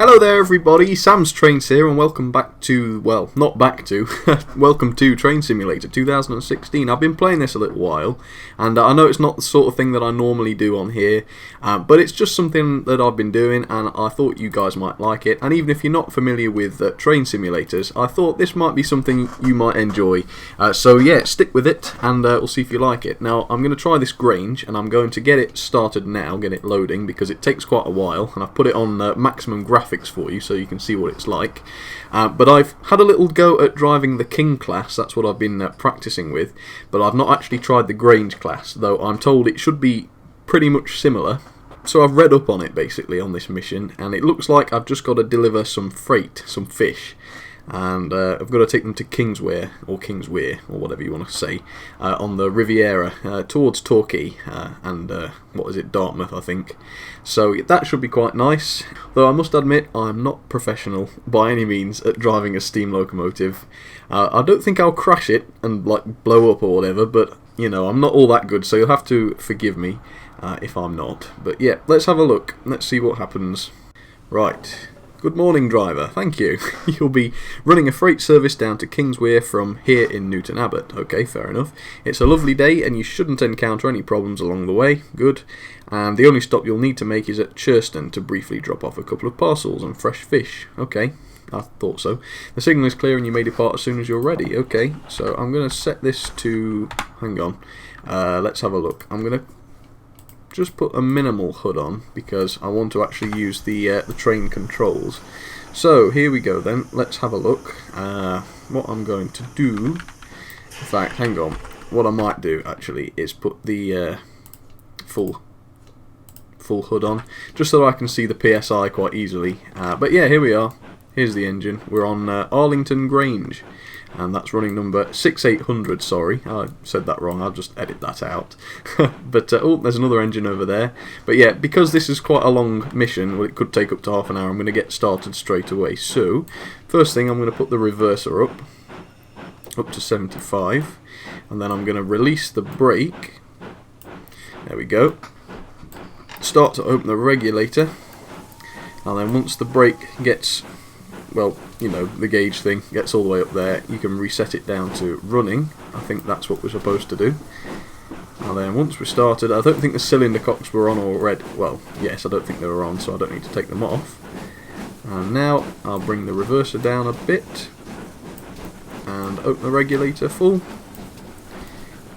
Hello there everybody, Sam'sTrains here and welcome back to, well, not back to, welcome to Train Simulator 2016. I've been playing this a little while and I know it's not the sort of thing that I normally do on here, but it's just something that I've been doing and I thought you guys might like it. And even if you're not familiar with train simulators, I thought this might be something you might enjoy. So yeah, stick with it and we'll see if you like it. Now I'm going to try this Grange and I'm going to get it started now, get it loading, because it takes quite a while and I've put it on maximum graphics for you so you can see what it's like. But I've had a little go at driving the King class, that's what I've been practicing with, but I've not actually tried the Grange class, though I'm told it should be pretty much similar. So I've read up on it basically on this mission, and it looks like I've just got to deliver some freight, some fish, and I've got to take them to Kingswear, or whatever you want to say, on the Riviera towards Torquay and what is it, Dartmouth I think. So that should be quite nice, though I must admit I'm not professional by any means at driving a steam locomotive. I don't think I'll crash it and like blow up or whatever, but you know, I'm not all that good, so you'll have to forgive me if I'm not. But yeah, let's have a look, let's see what happens. Right. Good morning, driver. Thank you. You'll be running a freight service down to Kingswear from here in Newton Abbot. Okay, fair enough. It's a lovely day and you shouldn't encounter any problems along the way. Good. And the only stop you'll need to make is at Churston to briefly drop off a couple of parcels and fresh fish. Okay, I thought so. The signal is clear and you may depart as soon as you're ready. Okay, so I'm going to set this to... hang on. Let's have a look. I'm going to just put a minimal HUD on because I want to actually use the train controls. So here we go then, let's have a look. What I'm going to do, in fact, hang on, what I might do actually is put the full HUD on, just so I can see the PSI quite easily. But yeah, here we are, here's the engine. We're on Arlington Grange, and that's running number 6800, sorry, I said that wrong, I'll just edit that out. But, oh, there's another engine over there. But yeah, because this is quite a long mission, well, it could take up to half an hour, I'm going to get started straight away. So, first thing, I'm going to put the reverser up to 75, and then I'm going to release the brake. There we go. Start to open the regulator, and then once the brake gets... well, you know, the gauge thing gets all the way up there, you can reset it down to running. I think that's what we're supposed to do. And then once we're started, I don't think the cylinder cocks were on already. Well, yes, I don't think they were on, so I don't need to take them off. And now I'll bring the reverser down a bit and open the regulator full.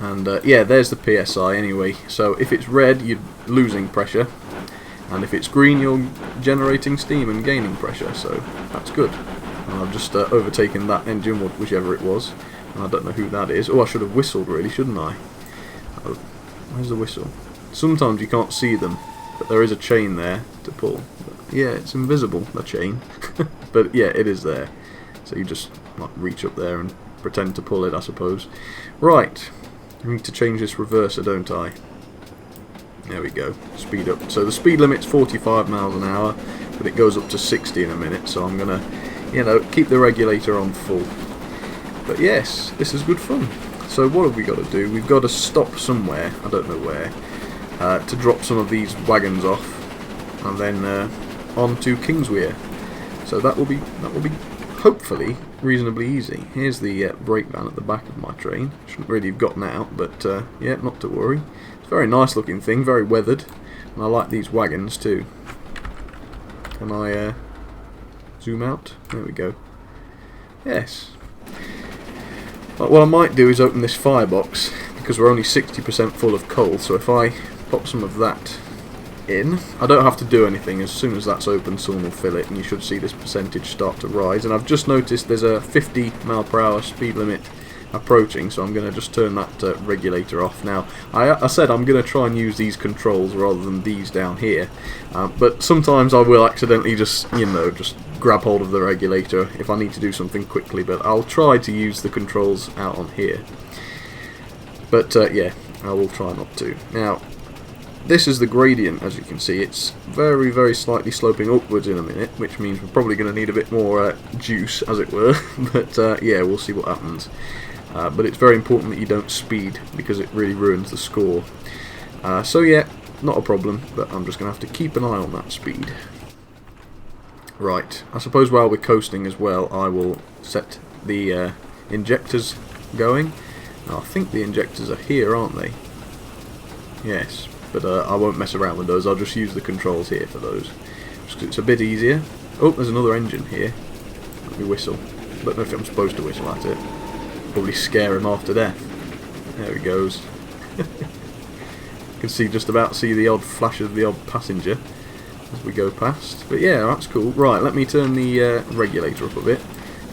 And yeah, there's the PSI anyway. So if it's red, you're losing pressure. And if it's green, you're generating steam and gaining pressure, so that's good. And I've just overtaken that engine, whichever it was, and I don't know who that is. Oh, I should have whistled really, shouldn't I? Oh, where's the whistle? Sometimes you can't see them, but there is a chain there to pull. But yeah, it's invisible, the chain. But yeah, it is there. So you just like reach up there and pretend to pull it, I suppose. Right, I need to change this reverser, don't I? There we go, speed up. So the speed limit's 45 miles an hour, but it goes up to 60 in a minute, so I'm gonna, you know, keep the regulator on full. But yes, this is good fun. So what have we got to do? We've got to stop somewhere, I don't know where, to drop some of these wagons off, and then on to Kingswear. So that will be hopefully reasonably easy. Here's the brake van at the back of my train. Shouldn't really have gotten out, but yeah, not to worry. Very nice looking thing, very weathered, and I like these wagons too. Can I zoom out? There we go. Yes. But what I might do is open this firebox, because we're only 60% full of coal, so if I pop some of that in, I don't have to do anything. As soon as that's open, someone will fill it, and you should see this percentage start to rise. And I've just noticed there's a 50 mph speed limit approaching, so I'm going to just turn that regulator off. Now I said I'm going to try and use these controls rather than these down here, but sometimes I will accidentally just, you know, just grab hold of the regulator if I need to do something quickly, but I'll try to use the controls out on here. But yeah, I will try not to. Now this is the gradient, as you can see. It's very, very slightly sloping upwards in a minute, which means we're probably going to need a bit more juice, as it were. But yeah, we'll see what happens. But it's very important that you don't speed, because it really ruins the score. So yeah, not a problem, but I'm just going to have to keep an eye on that speed. Right, I suppose while we're coasting as well, I will set the injectors going. Now, I think the injectors are here, aren't they? Yes, but I won't mess around with those. I'll just use the controls here for those. Just 'cause it's a bit easier. Oh, there's another engine here. Let me whistle. I don't know if I'm supposed to whistle at it. Probably scare him off to death. There he goes. You can see just about see the odd flash of the odd passenger as we go past. But yeah, that's cool. Right, let me turn the regulator up a bit,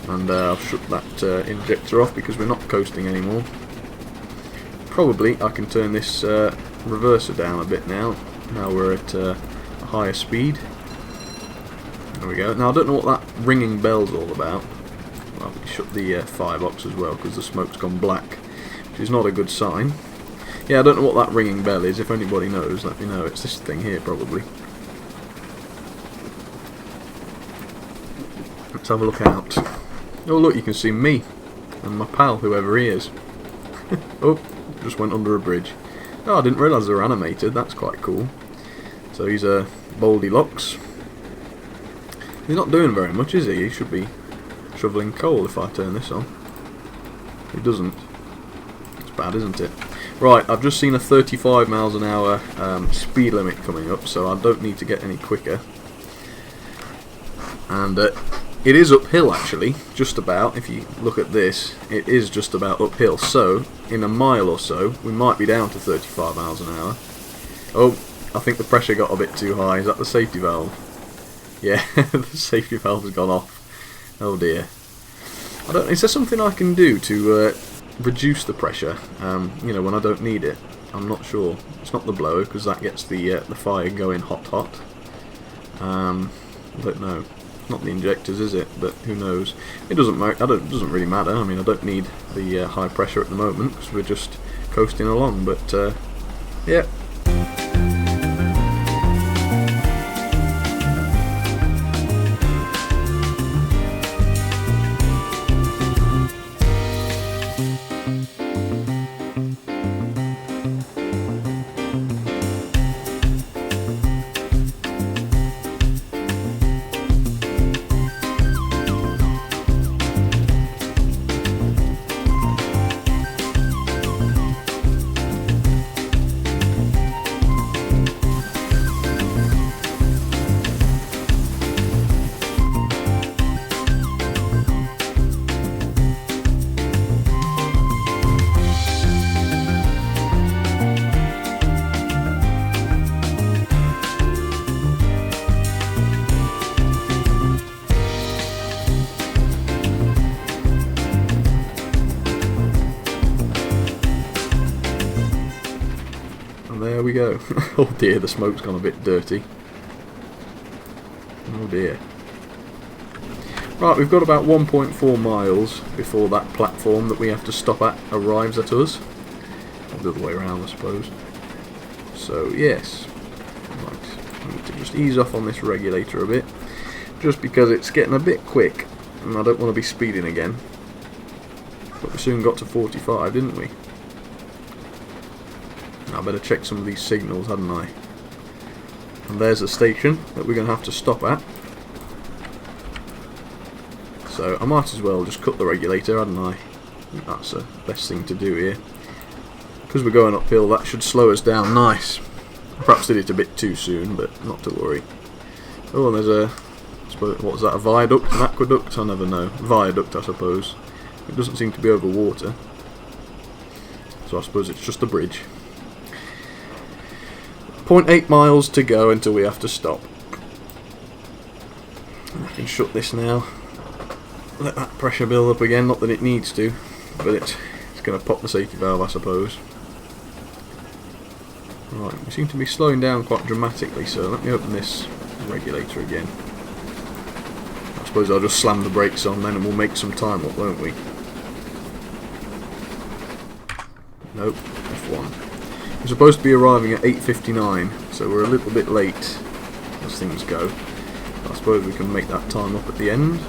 and I'll shut that injector off because we're not coasting anymore. Probably I can turn this reverser down a bit now. Now we're at a higher speed. There we go. Now I don't know what that ringing bell's all about. Well, we shut the firebox as well because the smoke's gone black, which is not a good sign. Yeah, I don't know what that ringing bell is. If anybody knows, let me know. It's this thing here, probably. Let's have a look out. Oh look, you can see me and my pal, whoever he is. Oh, just went under a bridge. Oh, I didn't realise they were animated. That's quite cool. So he's a Goldilocks. He's not doing very much, is he? He should be shoveling coal if I turn this on. He doesn't. It's bad, isn't it? Right, I've just seen a 35 miles an hour speed limit coming up, so I don't need to get any quicker. And it is uphill actually, just about. If you look at this, it is just about uphill. So, in a mile or so, we might be down to 35 miles an hour. Oh, I think the pressure got a bit too high. Is that the safety valve? Yeah, the safety valve has gone off. Oh dear. Is there something I can do to reduce the pressure? You know, when I don't need it. I'm not sure. It's not the blower because that gets the fire going hot. I don't know. Not the injectors, is it? But who knows? It doesn't matter. It doesn't really matter. I mean, I don't need the high pressure at the moment because we're just coasting along. But yeah. There we go. Oh dear, the smoke's gone a bit dirty. Oh dear. Right, we've got about 1.4 miles before that platform that we have to stop at arrives at us. Or the other way around, I suppose. So, yes. Right, I need to just ease off on this regulator a bit. Just because it's getting a bit quick, and I don't want to be speeding again. But we soon got to 45, didn't we? I better check some of these signals, hadn't I? And there's a station that we're going to have to stop at. So I might as well just cut the regulator, hadn't I? I think that's the best thing to do here. Because we're going uphill, that should slow us down nice. Perhaps did it a bit too soon, but not to worry. Oh, and there's a... what was that, a viaduct? An aqueduct? I never know. Viaduct, I suppose. It doesn't seem to be over water. So I suppose it's just a bridge. 0.8 miles to go until we have to stop. I can shut this now. Let that pressure build up again, not that it needs to, but it's going to pop the safety valve, I suppose. Right, we seem to be slowing down quite dramatically, so let me open this regulator again. I suppose I'll just slam the brakes on then and we'll make some time up, won't we? Nope, F1. We're supposed to be arriving at 8:59, so we're a little bit late as things go. I suppose we can make that time up at the end.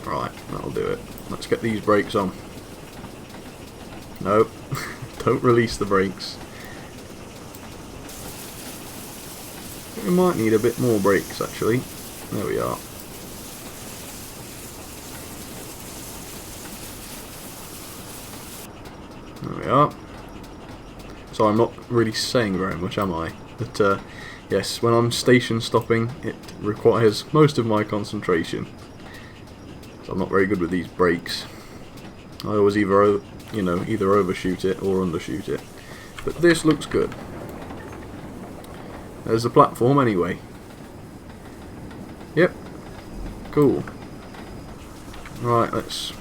Right, that'll do it. Let's get these brakes on. No, don't release the brakes. we might need a bit more brakes actually. There we are. There we are. So I'm not really saying very much, am I? But yes, when I'm station stopping, it requires most of my concentration. So I'm not very good with these brakes. I always either overshoot it or undershoot it. But this looks good. There's the platform anyway. Yep. Cool. Right, let's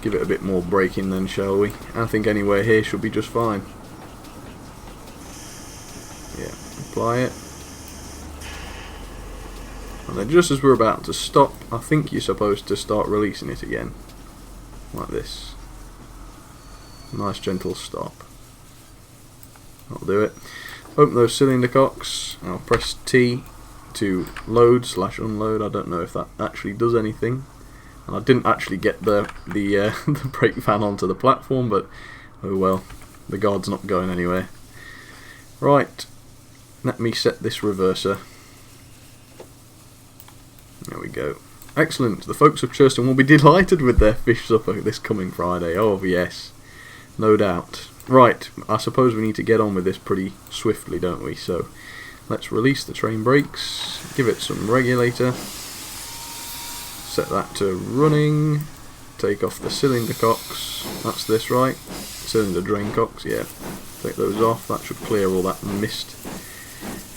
give it a bit more braking then, shall we? I think anywhere here should be just fine. Yeah, apply it. And then just as we're about to stop, I think you're supposed to start releasing it again. Like this. Nice gentle stop. That'll do it. Open those cylinder cocks. I'll press T to load / unload. I don't know if that actually does anything. And I didn't actually get the brake van onto the platform, but oh well, the guard's not going anywhere. Right, let me set this reverser. There we go. Excellent. The folks of Churston will be delighted with their fish supper this coming Friday. Oh yes, no doubt. Right, I suppose we need to get on with this pretty swiftly, don't we? So let's release the train brakes, give it some regulator. Set that to running, take off the cylinder cocks, that's this right, cylinder drain cocks, yeah, take those off, that should clear all that mist.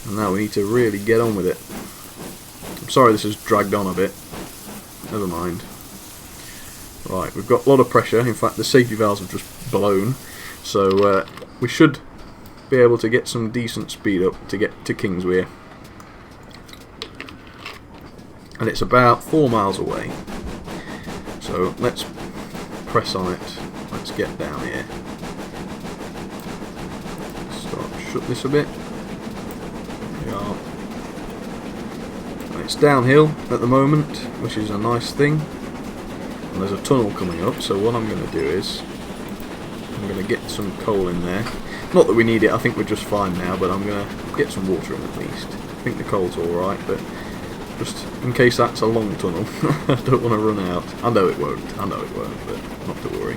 And now we need to really get on with it. I'm sorry this has dragged on a bit, never mind. Right, we've got a lot of pressure, in fact the safety valves have just blown, so we should be able to get some decent speed up to get to Kingswear. And it's about 4 miles away. So let's press on it. Let's get down here. Start to shut this a bit. There we are. And it's downhill at the moment, which is a nice thing. And there's a tunnel coming up, so what I'm going to do is I'm going to get some coal in there. Not that we need it, I think we're just fine now, but I'm going to get some water in at least. I think the coal's alright, but just in case that's a long tunnel, I don't want to run out. I know it won't, but not to worry.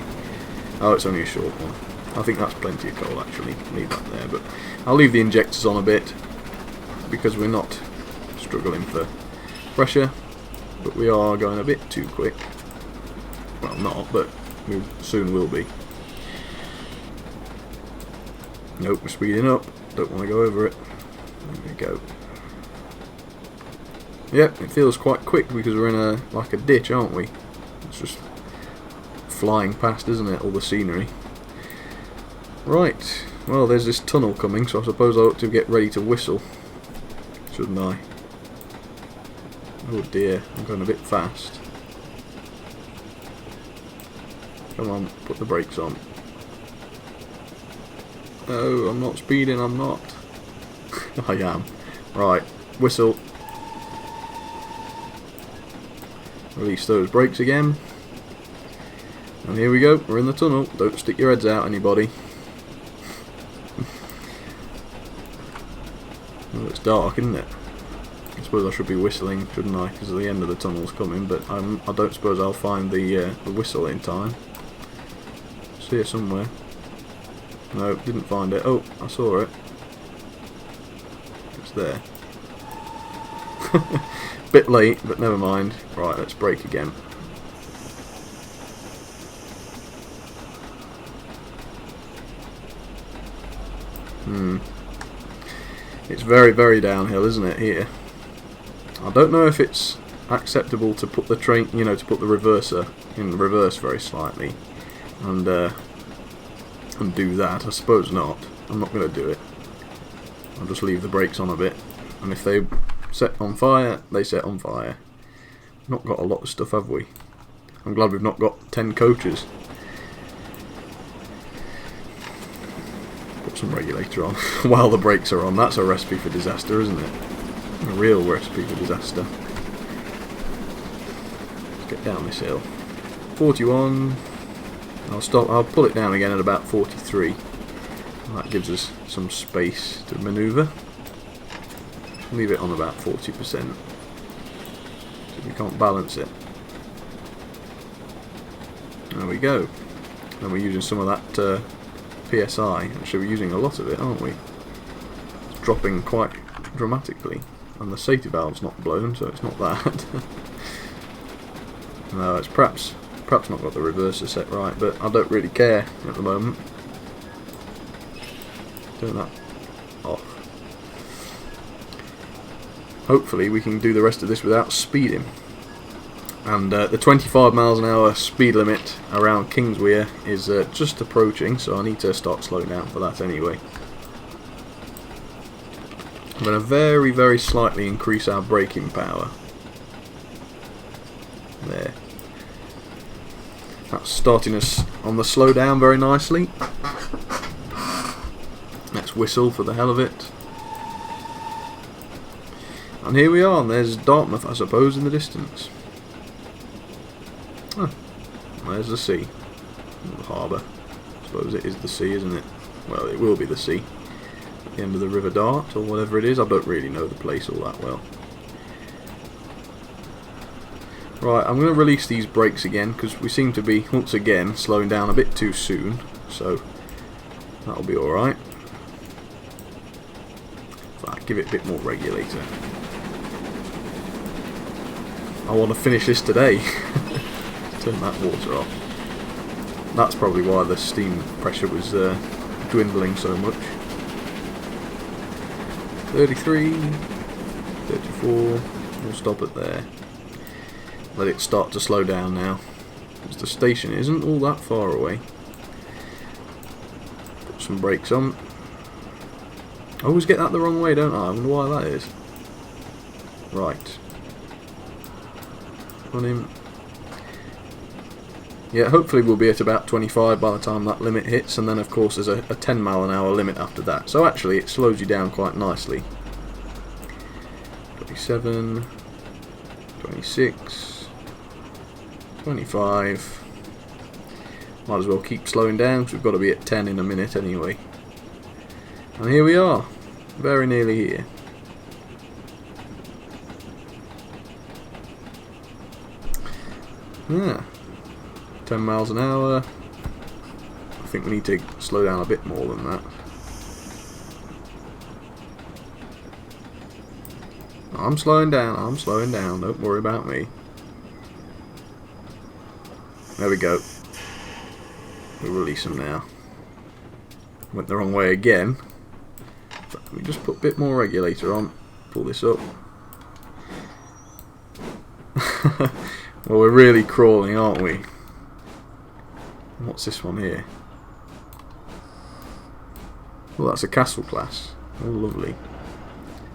Oh, it's only a short one. I think that's plenty of coal actually, leave that there, but I'll leave the injectors on a bit, because we're not struggling for pressure, but we are going a bit too quick. Well, not, but we soon will be. Nope, we're speeding up, don't want to go over it. There we go. Yep, it feels quite quick because we're in like a ditch, aren't we? It's just flying past, isn't it, all the scenery. Right, well there's this tunnel coming, so I suppose I ought to get ready to whistle, shouldn't I? Oh dear, I'm going a bit fast. Come on, put the brakes on. Oh, I'm not speeding, I'm not. I am. Right, whistle. Release those brakes again. And here we go, we're in the tunnel. Don't stick your heads out, anybody. Well, it's dark, isn't it? I suppose I should be whistling, shouldn't I? Because the end of the tunnel's coming, but I don't suppose I'll find the whistle in time. See it somewhere. No, didn't find it. Oh, I saw it. It's there. Bit late, but never mind. Right, let's brake again. It's very, very downhill, isn't it, here? I don't know if it's acceptable to put the train, to put the reverser in reverse very slightly, and do that. I suppose not. I'm not going to do it. I'll just leave the brakes on a bit, and if they set on fire, they set on fire. Not got a lot of stuff, have we? I'm glad we've not got 10 coaches. Put some regulator on while the brakes are on. That's a recipe for disaster, isn't it? A real recipe for disaster. Let's get down this hill. 41. I'll stop. I'll pull it down again at about 43. And that gives us some space to manoeuvre. Leave it on about 40%. So we can't balance it. There we go. And we're using some of that PSI. Actually, we're using a lot of it, aren't we? It's dropping quite dramatically. And the safety valve's not blown, so it's not that. No, it's perhaps not got the reverser set right, but I don't really care at the moment. Turn that off. Hopefully we can do the rest of this without speeding. And the 25 miles an hour speed limit around Kingswear is just approaching, so I need to start slowing down for that anyway. I'm going to very, very slightly increase our braking power. There. That's starting us on the slow down very nicely. Let's whistle for the hell of it. And here we are, and there's Dartmouth, I suppose, in the distance. Oh, there's the sea. The harbour. I suppose it is the sea, isn't it? Well, it will be the sea. At the end of the River Dart, or whatever it is. I don't really know the place all that well. Right, I'm going to release these brakes again, because we seem to be, once again, slowing down a bit too soon. So, that'll be alright. Give it a bit more regulator. I want to finish this today. Turn that water off. That's probably why the steam pressure was dwindling so much. 33, 34, we'll stop it there. Let it start to slow down now. Because the station isn't all that far away. Put some brakes on. I always get that the wrong way, don't I? I wonder why that is. Right. On him. Yeah, hopefully we'll be at about 25 by the time that limit hits, and then of course there's a 10 mile an hour limit after that. So actually it slows you down quite nicely. 27, 26, 25. Might as well keep slowing down because we've got to be at 10 in a minute anyway. And here we are, very nearly here. Yeah, 10 miles an hour. I think we need to slow down a bit more than that. I'm slowing down, don't worry about me. There we go. We'll release them now. Went the wrong way again. But we just put a bit more regulator on. Pull this up. Well, we're really crawling, aren't we? What's this one here? Well, that's a castle class. Oh, lovely.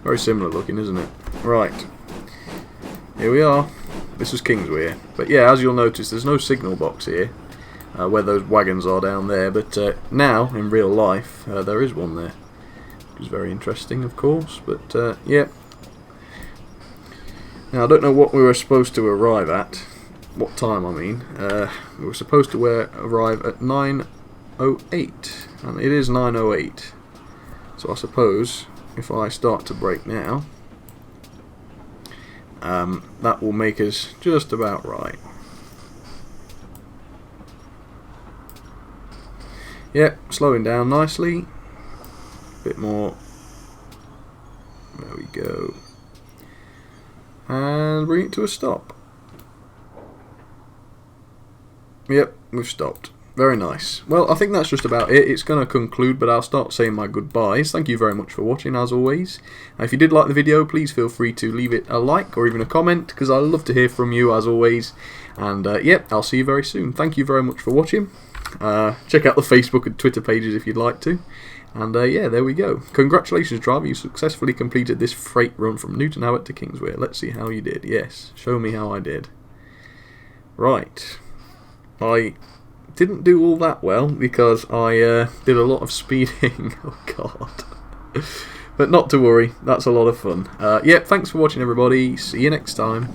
Very similar looking, isn't it? Right. Here we are. This was Kingswear. But yeah, as you'll notice, there's no signal box here. Where those wagons are down there. But now, in real life, there is one there. Which is very interesting, of course. But, yeah. Now, I don't know what we were supposed to arrive at. What time, I mean. We were supposed to arrive at 9:08. And it is 9:08. So I suppose, if I start to brake now, that will make us just about right. Yep, slowing down nicely. Bit more. There we go. And bring it to a stop. Yep, we've stopped. Very nice. Well, I think that's just about it. It's going to conclude, but I'll start saying my goodbyes. Thank you very much for watching, as always. If you did like the video, please feel free to leave it a like or even a comment, because I love to hear from you, as always. And, yep, I'll see you very soon. Thank you very much for watching. Check out the Facebook and Twitter pages if you'd like to. And, yeah, there we go. Congratulations, driver. You successfully completed this freight run from Newton Abbot to Kingswear. Let's see how you did. Yes, show me how I did. Right. I didn't do all that well because I did a lot of speeding. Oh god. But not to worry, that's a lot of fun. Yep, thanks for watching everybody. See you next time.